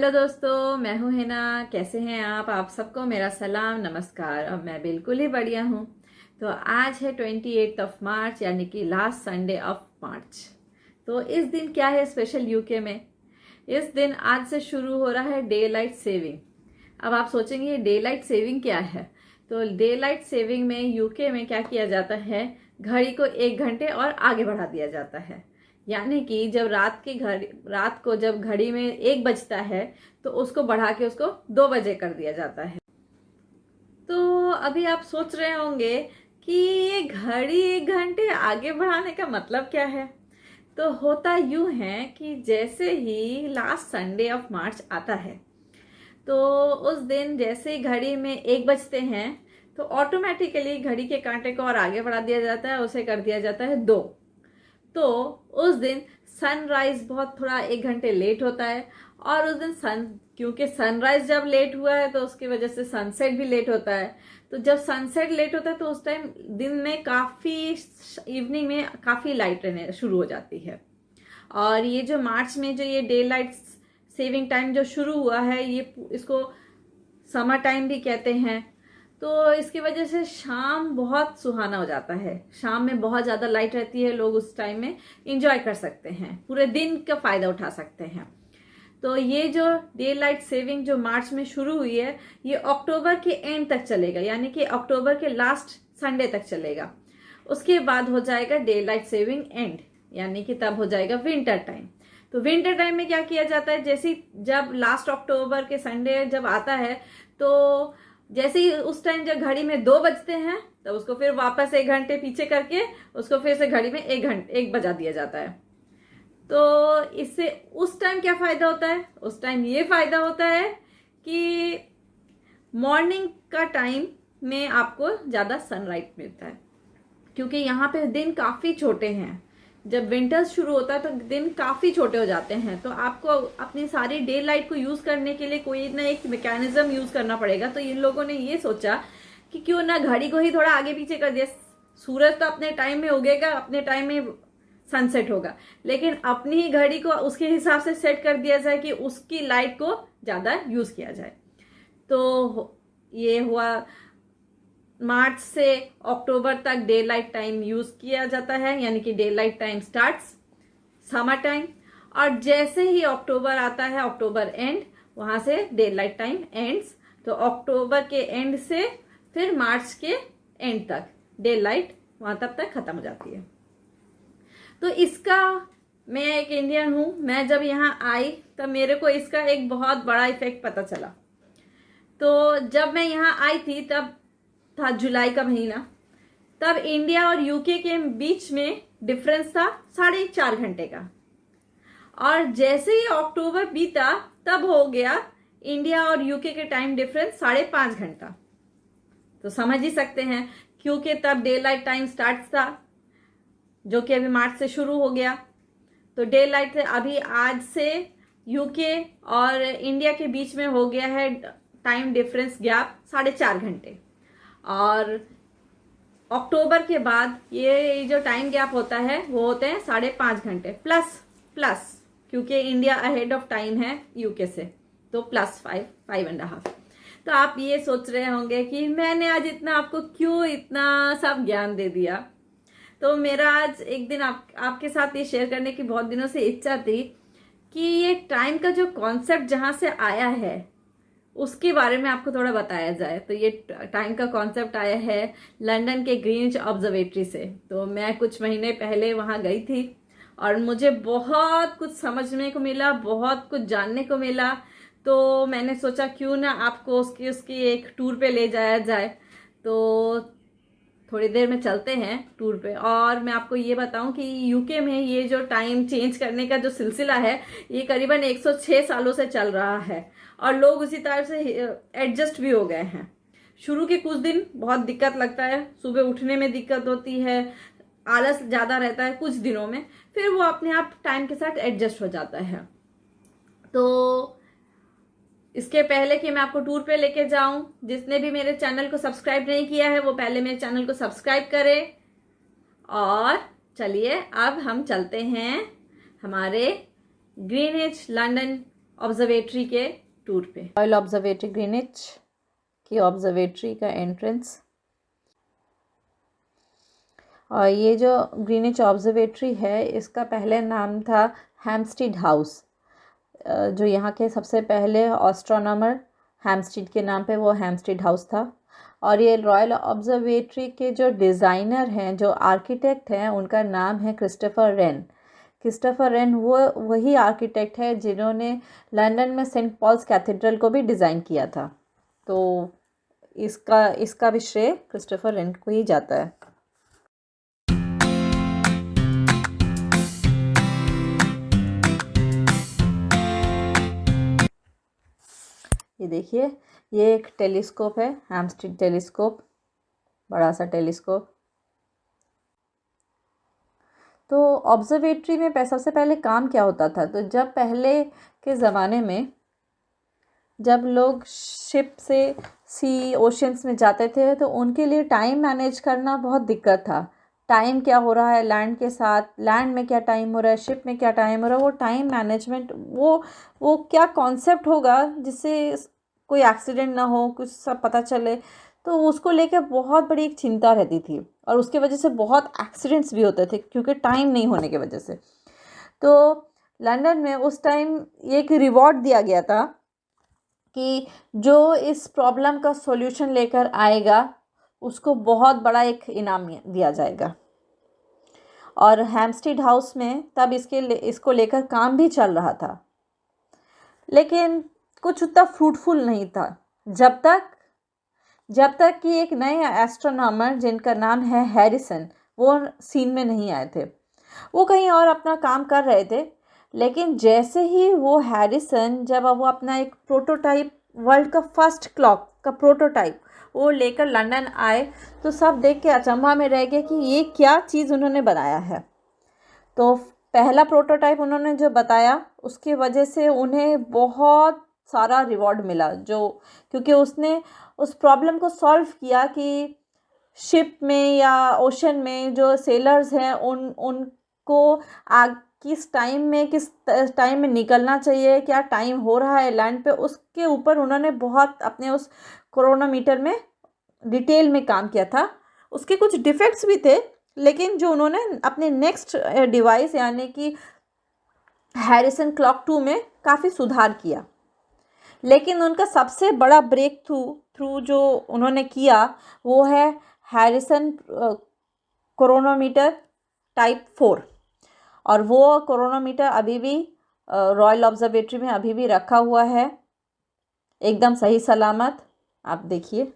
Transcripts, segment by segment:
Hello दोस्तों, मैं हूं हिना। कैसे हैं आप सबको मेरा सलाम नमस्कार। और मैं बिल्कुल ही बढ़िया हूं। तो आज है 28 ऑफ मार्च, यानी कि लास्ट संडे ऑफ मार्च। तो इस दिन क्या है स्पेशल यूके में? इस दिन आज से शुरू हो रहा है डे लाइट सेविंग। अब आप सोचेंगे डे लाइट सेविंग क्या है? तो डे लाइट सेविंग में यूके में क्या किया जाता है, घड़ी को 1 घंटे और आगे बढ़ा दिया जाता है। यानी कि जब रात को जब घड़ी में 1 बजता है तो उसको बढ़ा के उसको 2 बजे कर दिया जाता है। तो अभी आप सोच रहे होंगे कि ये घड़ी 1 घंटे आगे बढ़ाने का मतलब क्या है। तो होता यूं है कि जैसे ही लास्ट संडे ऑफ मार्च आता है तो उस दिन जैसे ही घड़ी में 1 बजते हैं तो ऑटोमेटिकली घड़ी के कांटे को और आगे बढ़ा दिया जाता है, उसे कर दिया जाता है 2। तो उस दिन सनराइज बहुत थोड़ा 1 घंटे लेट होता है। और उस दिन क्योंकि सनराइज जब लेट हुआ है तो उसकी वजह से सनसेट भी लेट होता है। तो जब सनसेट लेट होता है तो उस टाइम दिन में काफी, इवनिंग में काफी लाइट रहने शुरू हो जाती है। और ये जो मार्च में जो ये डे लाइट सेविंग टाइम जो शुरू हुआ है, ये इसको समर टाइम भी कहते हैं। तो इसकी वजह से शाम बहुत सुहाना हो जाता है। शाम में बहुत ज़्यादा लाइट रहती है, लोग उस टाइम में इंजॉय कर सकते हैं, पूरे दिन का फ़ायदा उठा सकते हैं। तो ये जो डे लाइट सेविंग जो मार्च में शुरू हुई है, ये अक्टूबर के एंड तक चलेगा, यानी कि अक्टूबर के लास्ट संडे तक चलेगा। उसके बाद हो जाएगा डे लाइट सेविंग एंड, यानी कि तब हो जाएगा विंटर टाइम। तो विंटर टाइम में क्या किया जाता है, जैसे जब लास्ट अक्टूबर के संडे जब आता है तो जैसे ही उस टाइम जब घड़ी में 2 बजते हैं तो उसको फिर वापस 1 घंटे पीछे करके उसको फिर से घड़ी में 1 बजा दिया जाता है। तो इससे उस टाइम क्या फायदा होता है? उस टाइम ये फायदा होता है कि मॉर्निंग का टाइम में आपको ज्यादा सनलाइट मिलता है, क्योंकि यहाँ पे दिन काफी छोटे हैं। जब विंटर शुरू होता है तो दिन काफी छोटे हो जाते हैं, तो आपको अपनी सारी डे लाइट को यूज करने के लिए कोई ना एक मैकेनिज्म यूज करना पड़ेगा। तो इन लोगों ने ये सोचा कि क्यों ना घड़ी को ही थोड़ा आगे पीछे कर दिया। सूरज तो अपने टाइम में उगेगा, अपने टाइम में सनसेट होगा, लेकिन अपनी ही घड़ी को उसके हिसाब से सेट कर दिया जाए कि उसकी लाइट को ज्यादा यूज किया जाए। तो ये हुआ, मार्च से अक्टूबर तक डे लाइट टाइम यूज किया जाता है, यानी कि day light time starts summer time. और जैसे ही अक्टूबर आता है, अक्टूबर एंड, वहां से डे लाइट टाइम एंड्स। तो अक्टूबर के एंड से फिर मार्च के एंड तक डे लाइट वहां तक खत्म हो जाती है। तो इसका, मैं एक इंडियन हूं, मैं जब यहाँ आई तब मेरे को इसका एक बहुत बड़ा इफेक्ट पता चला। तो जब मैं यहाँ आई थी तब था जुलाई का महीना। तब इंडिया और यूके के बीच में डिफरेंस था 4.5 घंटे का। और जैसे ही अक्टूबर बीता तब हो गया इंडिया और यूके के टाइम डिफरेंस 5.5 घंटा। तो समझ ही सकते हैं, क्योंकि तब डे लाइट टाइम स्टार्ट था, जो कि अभी मार्च से शुरू हो गया। तो डे लाइट अभी आज से यूके और इंडिया के बीच में हो गया है टाइम डिफरेंस गैप 4.5 घंटे। और अक्टूबर के बाद ये जो टाइम गैप होता है वो होते हैं 5.5 घंटे प्लस, क्योंकि इंडिया अहेड ऑफ टाइम है यूके से, तो +5.5। तो आप ये सोच रहे होंगे कि मैंने आज इतना आपको क्यों इतना सब ज्ञान दे दिया। तो मेरा आज एक दिन आपके साथ ये शेयर करने की बहुत दिनों से इच्छा थी कि ये टाइम का जो कॉन्सेप्ट जहां से आया है उसके बारे में आपको थोड़ा बताया जाए। तो ये टाइम का कॉन्सेप्ट आया है लंदन के ग्रीनिच ऑब्जर्वेटरी से। तो मैं कुछ महीने पहले वहां गई थी और मुझे बहुत कुछ समझने को मिला, बहुत कुछ जानने को मिला। तो मैंने सोचा क्यों ना आपको उसकी एक टूर पे ले जाया जाए। तो थोड़ी देर में चलते हैं टूर पे। और मैं आपको ये बताऊं कि यूके में ये जो टाइम चेंज करने का जो सिलसिला है, ये करीबन 106 सालों से चल रहा है और लोग उसी तरह से एडजस्ट भी हो गए हैं। शुरू के कुछ दिन बहुत दिक्कत लगता है, सुबह उठने में दिक्कत होती है, आलस ज्यादा रहता है कुछ दिनों में, फिर वो अपने आप टाइम के साथ एडजस्ट हो जाता है। तो इसके पहले कि मैं आपको टूर पे लेके जाऊं, जिसने भी मेरे चैनल को सब्सक्राइब नहीं किया है वो पहले मेरे चैनल को सब्सक्राइब करें। और चलिए अब हम चलते हैं हमारे ग्रीनिच लंदन ऑब्जर्वेटरी के टूर पे। रॉयल ऑब्जर्वेटरी ग्रीनिच की ऑब्जर्वेटरी का एंट्रेंस। और ये जो ग्रीनिच ऑब्जर्वेटरी है इसका पहले नाम था हैम्पस्टीड हाउस। जो यहाँ के सबसे पहले एस्ट्रोनॉमर हैम्पस्टीड के नाम पे वो हैम्पस्टीड हाउस था। और ये रॉयल ऑब्जर्वेटरी के जो डिज़ाइनर हैं, जो आर्किटेक्ट हैं, उनका नाम है क्रिस्टोफर रेन। क्रिस्टोफर रेन वो वही आर्किटेक्ट है जिन्होंने लंदन में सेंट पॉल्स कैथेड्रल को भी डिज़ाइन किया था। तो इसका भी श्रेय क्रिस्टोफर रेन को ही जाता है। ये देखिए, ये एक टेलीस्कोप है, हैम्पस्टीड टेलीस्कोप, बड़ा सा टेलीस्कोप। तो ऑब्जर्वेटरी में सबसे पहले काम क्या होता था? तो जब पहले के ज़माने में जब लोग शिप से ओशंस में जाते थे तो उनके लिए टाइम मैनेज करना बहुत दिक्कत था। टाइम क्या हो रहा है लैंड के साथ, लैंड में क्या टाइम हो रहा है, शिप में क्या टाइम हो रहा है, वो टाइम मैनेजमेंट, वो क्या कॉन्सेप्ट होगा जिससे कोई एक्सीडेंट ना हो, कुछ सब पता चले, तो उसको लेकर बहुत बड़ी एक चिंता रहती थी। और उसके वजह से बहुत एक्सीडेंट्स भी होते थे क्योंकि टाइम नहीं होने की वजह से। तो लंदन में उस टाइम एक रिवॉर्ड दिया गया था कि जो इस प्रॉब्लम का सॉल्यूशन लेकर आएगा उसको बहुत बड़ा एक इनाम दिया जाएगा। और हैम्पस्टीड हाउस में तब इसको लेकर काम भी चल रहा था, लेकिन कुछ उतना फ्रूटफुल नहीं था जब तक कि एक नए एस्ट्रोनॉमर जिनका नाम है हैरिसन, वो सीन में नहीं आए थे। वो कहीं और अपना काम कर रहे थे, लेकिन जैसे ही वो हैरिसन, जब वो अपना एक प्रोटोटाइप, वर्ल्ड का फर्स्ट क्लॉक का प्रोटोटाइप वो लेकर लंदन आए, तो सब देख के अचंभा में रह गए कि ये क्या चीज़ उन्होंने बनाया है। तो पहला प्रोटोटाइप उन्होंने जो बताया उसकी वजह से उन्हें बहुत सारा रिवॉर्ड मिला, क्योंकि उसने उस प्रॉब्लम को सॉल्व किया कि शिप में या ओशन में जो सेलर्स हैं उनको किस टाइम में निकलना चाहिए, क्या टाइम हो रहा है लैंड पे, उसके ऊपर उन्होंने बहुत अपने उस क्रोनोमीटर में डिटेल में काम किया था। उसके कुछ डिफेक्ट्स भी थे, लेकिन जो उन्होंने अपने नेक्स्ट डिवाइस यानी कि हैरिसन क्लॉक 2 में काफ़ी सुधार किया। लेकिन उनका सबसे बड़ा ब्रेक थ्रू जो उन्होंने किया वो है हैरिसन क्रोनोमीटर टाइप 4। और वो क्रोनोमीटर अभी भी रॉयल ऑब्जर्वेटरी में अभी भी रखा हुआ है, एकदम सही सलामत। आप देखिए,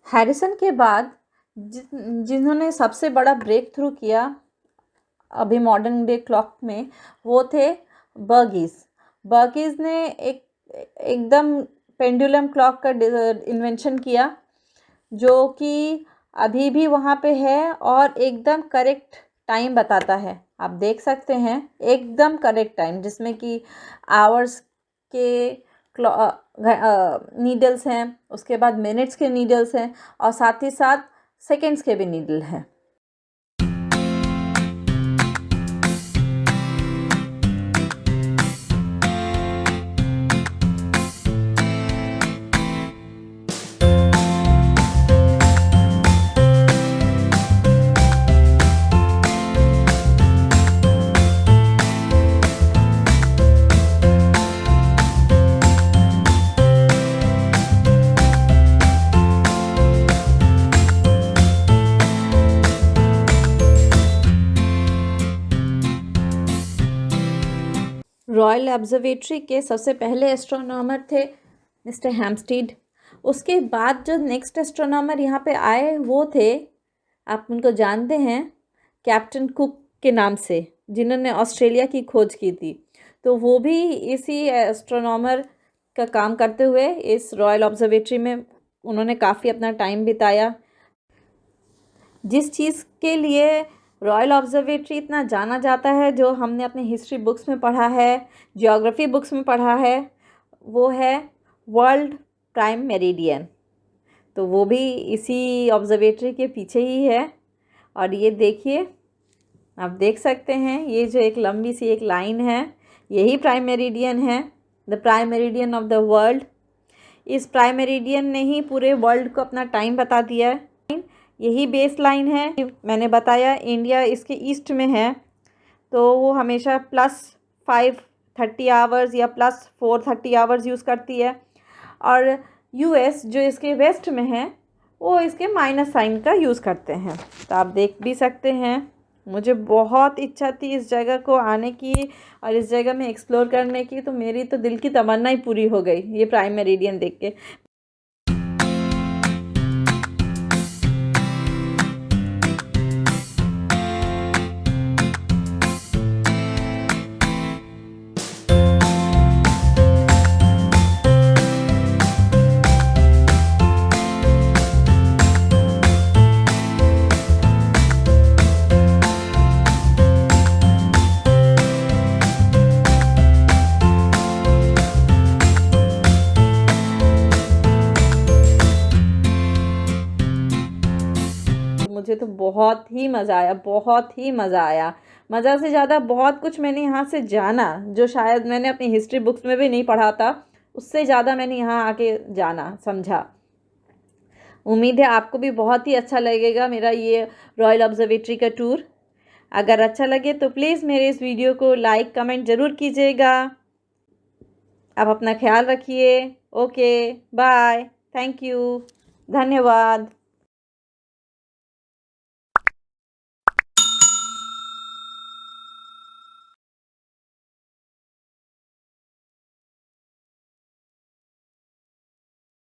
हैरिसन के बाद जिन्होंने सबसे बड़ा ब्रेक थ्रू किया अभी मॉडर्न डे क्लॉक में, वो थे बर्गीज ने एकदम पेंडुलम क्लॉक का इन्वेंशन किया, जो कि अभी भी वहाँ पे है और एकदम करेक्ट टाइम बताता है। आप देख सकते हैं एकदम करेक्ट टाइम, जिसमें कि आवर्स के नीडल्स हैं, उसके बाद मिनट्स के नीडल्स हैं, और साथ ही साथ सेकंड्स के भी नीडल हैं। रॉयल ऑब्जर्वेटरी के सबसे पहले एस्ट्रोनॉमर थे मिस्टर हैम्पस्टीड। उसके बाद जो नेक्स्ट एस्ट्रोनॉमर यहाँ पे आए वो थे, आप उनको जानते हैं, कैप्टन कुक के नाम से, जिन्होंने ऑस्ट्रेलिया की खोज की थी। तो वो भी इसी एस्ट्रोनॉमर का काम करते हुए इस रॉयल ऑब्जर्वेटरी में उन्होंने काफ़ी अपना टाइम बिताया। जिस चीज़ के लिए रॉयल ऑब्जर्वेटरी इतना जाना जाता है, जो हमने अपने हिस्ट्री बुक्स में पढ़ा है, जियोग्राफी बुक्स में पढ़ा है, वो है वर्ल्ड प्राइम मेरिडियन। तो वो भी इसी ऑब्जर्वेटरी के पीछे ही है। और ये देखिए, आप देख सकते हैं ये जो एक लंबी सी एक लाइन है, यही प्राइम मेरिडियन है, the prime meridian of the world. इस प्राइम मेरिडियन ने ही पूरे वर्ल्ड को अपना टाइम बता दिया है। यही बेस लाइन है। मैंने बताया इंडिया इसके ईस्ट में है, तो वो हमेशा +5:30 आवर्स या +4:30 आवर्स यूज़ करती है, और यूएस जो इसके वेस्ट में है वो इसके माइनस साइन का यूज़ करते हैं। तो आप देख भी सकते हैं। मुझे बहुत इच्छा थी इस जगह को आने की और इस जगह में एक्सप्लोर करने की, तो मेरी तो दिल की तमन्ना ही पूरी हो गई ये प्राइम मेरिडियन देख के। मुझे तो बहुत ही मज़ा आया, बहुत ही मज़ा आया। मज़ा से ज़्यादा बहुत कुछ मैंने यहाँ से जाना, जो शायद मैंने अपनी हिस्ट्री बुक्स में भी नहीं पढ़ा था, उससे ज़्यादा मैंने यहाँ आके जाना, समझा। उम्मीद है आपको भी बहुत ही अच्छा लगेगा मेरा ये रॉयल ऑब्जर्वेटरी का टूर। अगर अच्छा लगे तो प्लीज़ मेरे इस वीडियो को लाइक कमेंट ज़रूर कीजिएगा। आप अपना ख्याल रखिए। ओके, बाय, थैंक यू, धन्यवाद।